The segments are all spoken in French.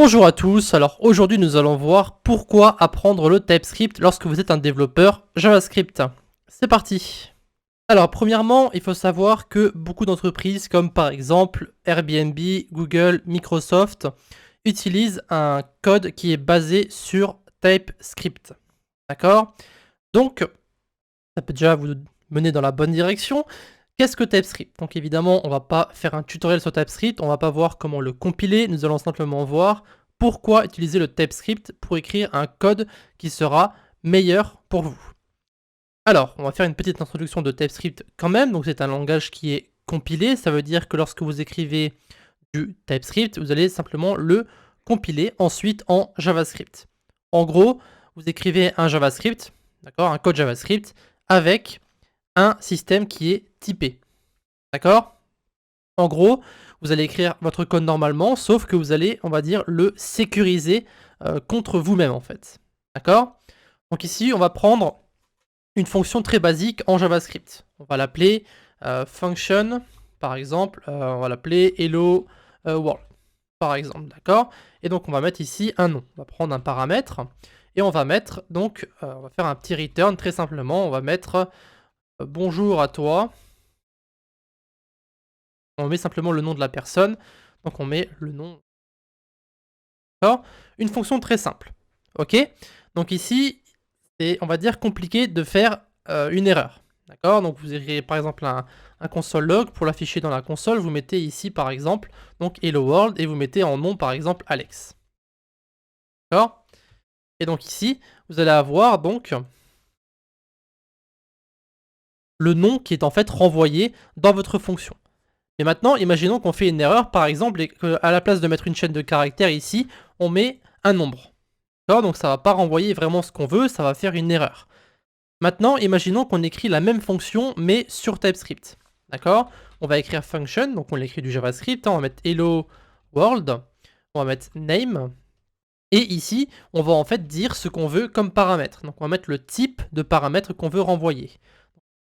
Bonjour à tous, alors aujourd'hui nous allons voir pourquoi apprendre le TypeScript lorsque vous êtes un développeur JavaScript. C'est parti. Alors premièrement, il faut savoir que beaucoup d'entreprises comme par exemple Airbnb, Google, Microsoft utilisent un code qui est basé sur TypeScript. D'accord? Donc ça peut déjà vous mener dans la bonne direction. Qu'est-ce que TypeScript? Donc évidemment, on va pas faire un tutoriel sur TypeScript, on va pas voir comment le compiler, nous allons simplement voir pourquoi utiliser le TypeScript pour écrire un code qui sera meilleur pour vous. Alors, on va faire une petite introduction de TypeScript quand même, donc c'est un langage qui est compilé, ça veut dire que lorsque vous écrivez du TypeScript, vous allez simplement le compiler ensuite en JavaScript. En gros, vous écrivez un JavaScript, d'accord, un code JavaScript avec un système qui est typé. D'accord? En gros, vous allez écrire votre code normalement, sauf que vous allez, on va dire, le sécuriser contre vous-même en fait. D'accord? Donc ici, on va prendre une fonction très basique en JavaScript. On va l'appeler function, par exemple. On va l'appeler hello world, par exemple. D'accord? Et donc on va mettre ici un nom. On va prendre un paramètre et on va mettre, donc, on va faire un petit return très simplement. On va mettre bonjour à toi. On met simplement le nom de la personne. Donc on met le nom. D'accord? Une fonction très simple. Ok? Donc ici, c'est, on va dire, compliqué de faire une erreur. D'accord? Donc vous aurez par exemple un console log. Pour l'afficher dans la console, vous mettez ici par exemple donc hello world et vous mettez en nom par exemple Alex. D'accord? Et donc ici, vous allez avoir donc le nom qui est en fait renvoyé dans votre fonction. Et maintenant, imaginons qu'on fait une erreur, par exemple, et qu'à la place de mettre une chaîne de caractères ici, on met un nombre. Donc ça ne va pas renvoyer vraiment ce qu'on veut, ça va faire une erreur. Maintenant, imaginons qu'on écrit la même fonction, mais sur TypeScript. D'accord? On va écrire function, donc on l'écrit du JavaScript, on va mettre hello world, on va mettre name, et ici, on va en fait dire ce qu'on veut comme paramètre. Donc on va mettre le type de paramètre qu'on veut renvoyer.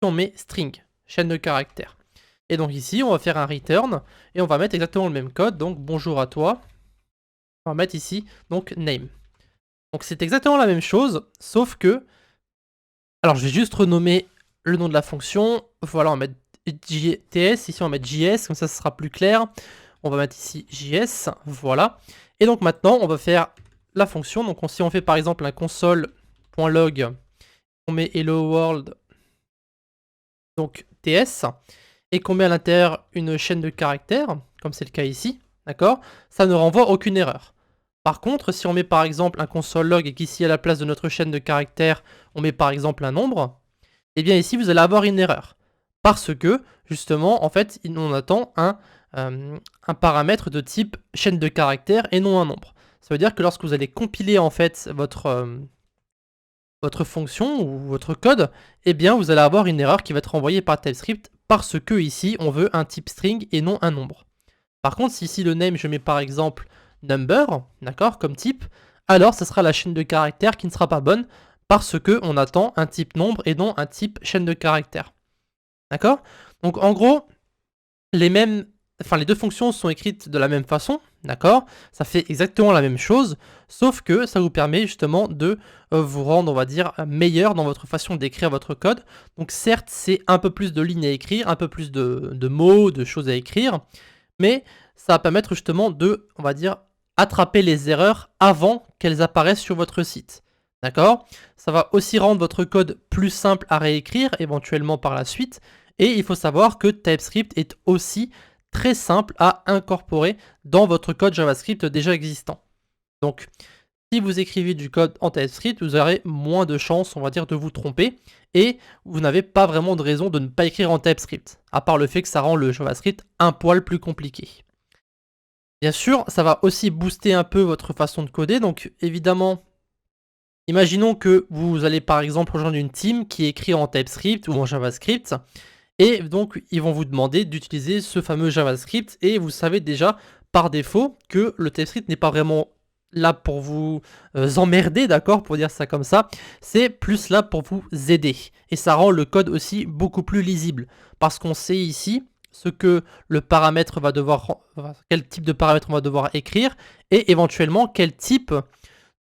On met string, chaîne de caractères. Et donc ici, on va faire un return et on va mettre exactement le même code. Donc bonjour à toi. On va mettre ici donc name. Donc c'est exactement la même chose, sauf que... Alors je vais juste renommer le nom de la fonction. Voilà, on va mettre TS. Ici on va mettre JS, comme ça ce sera plus clair. On va mettre ici JS, voilà. Et donc maintenant, on va faire la fonction. Donc si on fait par exemple un console.log, on met hello world, donc TS, et qu'on met à l'intérieur une chaîne de caractères, comme c'est le cas ici, d'accord, ça ne renvoie aucune erreur. Par contre, si on met par exemple un console log et qu'ici à la place de notre chaîne de caractères, on met par exemple un nombre, et bien ici vous allez avoir une erreur. Parce que, justement, en fait, on attend un paramètre de type chaîne de caractères et non un nombre. Ça veut dire que lorsque vous allez compiler en fait votre fonction ou votre code, eh bien vous allez avoir une erreur qui va être renvoyée par TypeScript parce que ici on veut un type string et non un nombre. Par contre, si ici le name je mets par exemple number, d'accord, comme type, alors ce sera la chaîne de caractères qui ne sera pas bonne parce que on attend un type nombre et non un type chaîne de caractères. D'accord? Donc en gros, les deux fonctions sont écrites de la même façon, d'accord? Ça fait exactement la même chose, sauf que ça vous permet justement de vous rendre, on va dire, meilleur dans votre façon d'écrire votre code. Donc certes, c'est un peu plus de lignes à écrire, un peu plus de mots, de choses à écrire, mais ça va permettre justement de, on va dire, attraper les erreurs avant qu'elles apparaissent sur votre site. D'accord? Ça va aussi rendre votre code plus simple à réécrire, éventuellement par la suite, et il faut savoir que TypeScript est aussi très simple à incorporer dans votre code JavaScript déjà existant. Donc, si vous écrivez du code en TypeScript, vous aurez moins de chances, on va dire, de vous tromper, et vous n'avez pas vraiment de raison de ne pas écrire en TypeScript, à part le fait que ça rend le JavaScript un poil plus compliqué. Bien sûr, ça va aussi booster un peu votre façon de coder, donc évidemment, imaginons que vous allez par exemple rejoindre une team qui écrit en TypeScript ou en JavaScript, et donc, ils vont vous demander d'utiliser ce fameux JavaScript. Et vous savez déjà, par défaut, que le TypeScript n'est pas vraiment là pour vous emmerder, d'accord, pour dire ça comme ça. C'est plus là pour vous aider. Et ça rend le code aussi beaucoup plus lisible. Parce qu'on sait ici, ce que le paramètre va devoir, quel type de paramètre on va devoir écrire, et éventuellement quel type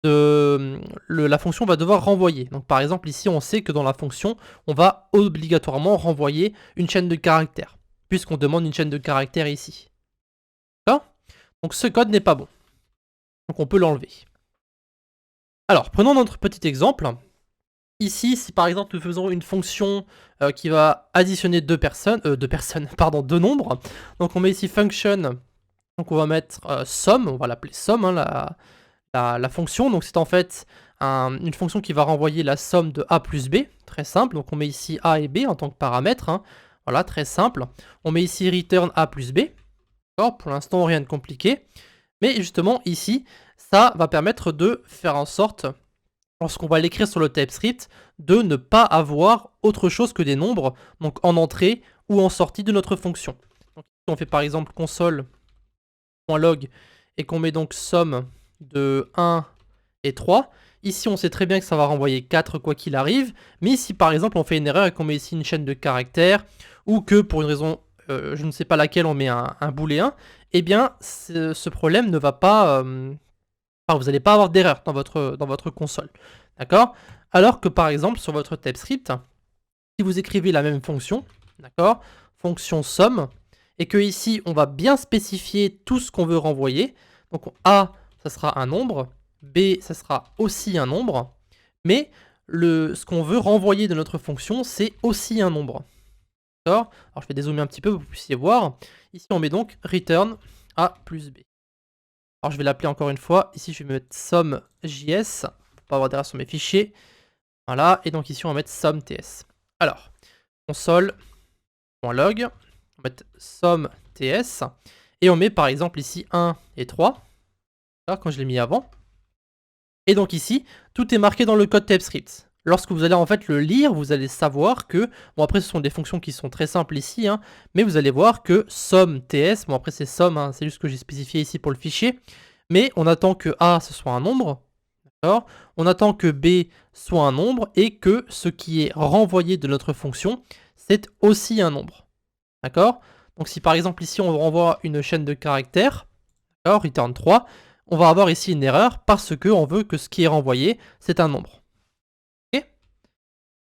la fonction va devoir renvoyer. Donc par exemple ici on sait que dans la fonction on va obligatoirement renvoyer une chaîne de caractères, puisqu'on demande une chaîne de caractères ici. D'accord? Donc ce code n'est pas bon. Donc on peut l'enlever. Alors prenons notre petit exemple. Ici, si par exemple nous faisons une fonction qui va additionner deux nombres. Donc on met ici function, donc on va mettre sum, on va l'appeler sum, hein, la fonction. Donc c'est en fait une fonction qui va renvoyer la somme de a plus b, très simple. Donc on met ici a et b en tant que paramètres, hein. Voilà, très simple. On met ici return a plus b. D'accord, pour l'instant rien de compliqué. Mais justement ici, ça va permettre de faire en sorte, lorsqu'on va l'écrire sur le TypeScript, de ne pas avoir autre chose que des nombres, donc en entrée ou en sortie de notre fonction. Donc si on fait par exemple console.log et qu'on met donc somme de 1 et 3, ici on sait très bien que ça va renvoyer 4 quoi qu'il arrive, mais si par exemple on fait une erreur et qu'on met ici une chaîne de caractères, ou que pour une raison je ne sais pas laquelle on met un booléen, eh bien ce problème ne va pas... vous n'allez pas avoir d'erreur dans votre console. D'accord? Alors que par exemple sur votre TypeScript, si vous écrivez la même fonction, d'accord, fonction somme, et que ici on va bien spécifier tout ce qu'on veut renvoyer, donc A ça sera un nombre, B ça sera aussi un nombre, mais ce qu'on veut renvoyer de notre fonction c'est aussi un nombre. D'accord? Alors je vais dézoomer un petit peu pour que vous puissiez voir. Ici on met donc return A plus B. Alors je vais l'appeler encore une fois, ici je vais mettre somme.js, pour pas avoir d'erreur sur mes fichiers. Voilà, et donc ici on va mettre somme.ts. Alors, console.log, on va mettre somme.ts, et on met par exemple ici 1 et 3, quand je l'ai mis avant. Et donc ici, tout est marqué dans le code TypeScript. Lorsque vous allez en fait le lire, vous allez savoir que, bon après ce sont des fonctions qui sont très simples ici, hein, mais vous allez voir que somme.ts, bon après c'est somme, hein, c'est juste que j'ai spécifié ici pour le fichier, mais on attend que A ce soit un nombre, d'accord, on attend que B soit un nombre, et que ce qui est renvoyé de notre fonction, c'est aussi un nombre, d'accord. Donc si par exemple ici on renvoie une chaîne de caractères, d'accord, return 3, on va avoir ici une erreur parce qu'on veut que ce qui est renvoyé, c'est un nombre.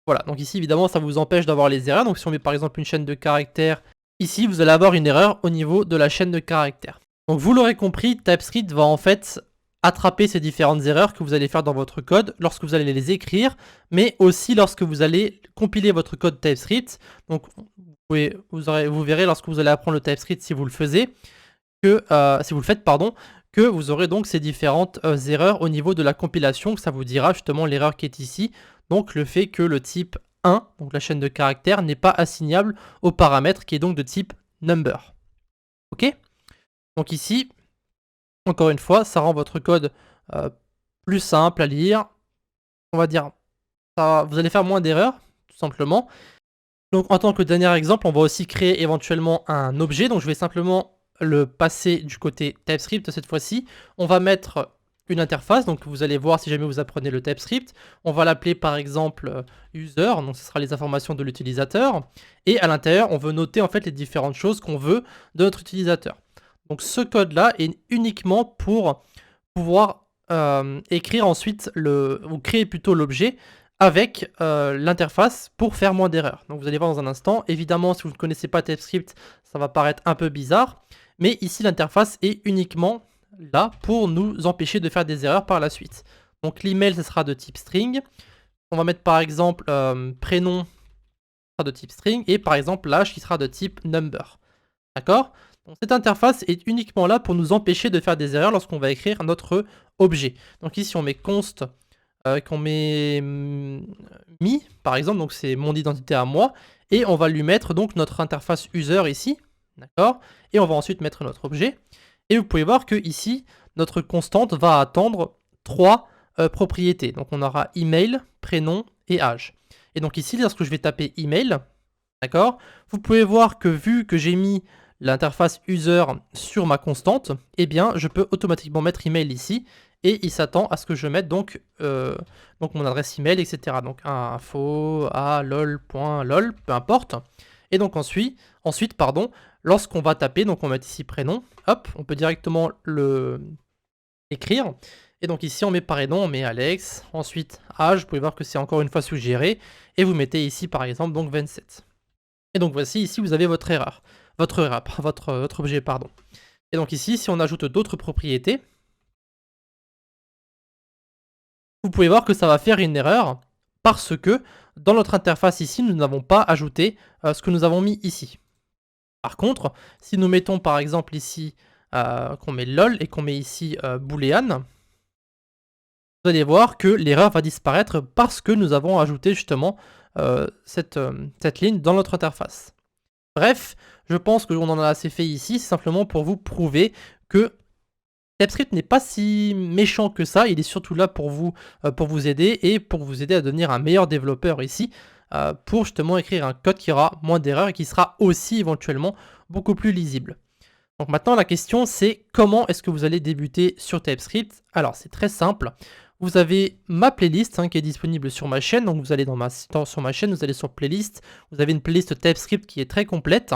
Voilà, donc ici évidemment ça vous empêche d'avoir les erreurs, donc si on met par exemple une chaîne de caractères, ici vous allez avoir une erreur au niveau de la chaîne de caractères. Donc vous l'aurez compris, TypeScript va en fait attraper ces différentes erreurs que vous allez faire dans votre code lorsque vous allez les écrire, mais aussi lorsque vous allez compiler votre code TypeScript. Donc vous verrez lorsque vous allez apprendre le TypeScript, si vous le faites, que vous aurez donc ces différentes erreurs au niveau de la compilation, que ça vous dira justement l'erreur qui est ici. Donc le fait que le type 1, donc la chaîne de caractères, n'est pas assignable au paramètre qui est donc de type number. Ok? Donc ici, encore une fois, ça rend votre code plus simple à lire. On va dire, vous allez faire moins d'erreurs, tout simplement. Donc en tant que dernier exemple, on va aussi créer éventuellement un objet. Donc je vais simplement le passer du côté TypeScript cette fois-ci. On va mettre une interface, donc vous allez voir si jamais vous apprenez le TypeScript. On va l'appeler par exemple user, donc ce sera les informations de l'utilisateur. Et à l'intérieur, on veut noter en fait les différentes choses qu'on veut de notre utilisateur. Donc ce code-là est uniquement pour pouvoir écrire ensuite, ou créer plutôt l'objet avec l'interface pour faire moins d'erreurs. Donc vous allez voir dans un instant. Évidemment, si vous ne connaissez pas TypeScript, ça va paraître un peu bizarre. Mais ici, l'interface est uniquement là pour nous empêcher de faire des erreurs par la suite. Donc l'email, ce sera de type string. On va mettre par exemple prénom sera de type string, et par exemple l'âge qui sera de type number. D'accord? Donc cette interface est uniquement là pour nous empêcher de faire des erreurs lorsqu'on va écrire notre objet. Donc ici on met const, qu'on met me par exemple, donc c'est mon identité à moi, et on va lui mettre donc notre interface user ici, d'accord? Et on va ensuite mettre notre objet. Et vous pouvez voir que ici, notre constante va attendre 3 propriétés. Donc on aura email, prénom et âge. Et donc ici, lorsque je vais taper email, d'accord, vous pouvez voir que vu que j'ai mis l'interface user sur ma constante, eh bien je peux automatiquement mettre email ici, et il s'attend à ce que je mette donc mon adresse email, etc. Donc info, lol.lol, peu importe. Et donc ensuite pardon, lorsqu'on va taper, donc on va mettre ici prénom, hop, on peut directement le écrire. Et donc ici on met prénom, on met Alex, ensuite âge, vous pouvez voir que c'est encore une fois suggéré, et vous mettez ici par exemple donc 27. Et donc voici, ici vous avez votre erreur, votre objet, pardon. Et donc ici, si on ajoute d'autres propriétés, vous pouvez voir que ça va faire une erreur, parce que dans notre interface ici, nous n'avons pas ajouté ce que nous avons mis ici. Par contre, si nous mettons par exemple ici, qu'on met lol et qu'on met ici boolean, vous allez voir que l'erreur va disparaître parce que nous avons ajouté justement cette ligne dans notre interface. Bref, je pense que on en a assez fait ici, c'est simplement pour vous prouver que TypeScript n'est pas si méchant que ça, il est surtout là pour vous aider et pour vous aider à devenir un meilleur développeur ici, pour justement écrire un code qui aura moins d'erreurs et qui sera aussi éventuellement beaucoup plus lisible. Donc maintenant la question c'est comment est-ce que vous allez débuter sur TypeScript? Alors c'est très simple, vous avez ma playlist qui est disponible sur ma chaîne, donc vous allez sur ma chaîne, vous allez sur playlist, vous avez une playlist TypeScript qui est très complète,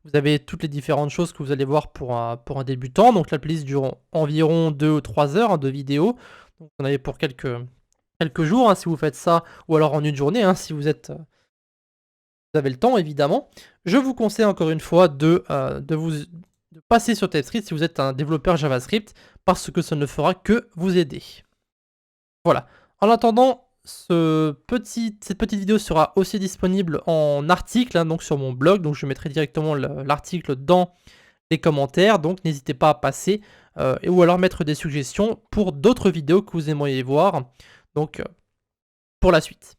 vous avez toutes les différentes choses que vous allez voir pour un débutant, donc la playlist dure environ 2 ou 3 heures de vidéo, donc vous en avez pour quelques jours si vous faites ça, ou alors en une journée si vous avez le temps évidemment. Je vous conseille encore une fois de passer sur TypeScript si vous êtes un développeur JavaScript, parce que ça ne fera que vous aider. Voilà. En attendant, cette petite vidéo sera aussi disponible en article, donc sur mon blog, donc je mettrai directement l'article dans les commentaires, donc n'hésitez pas à passer, ou alors mettre des suggestions pour d'autres vidéos que vous aimeriez voir, donc pour la suite.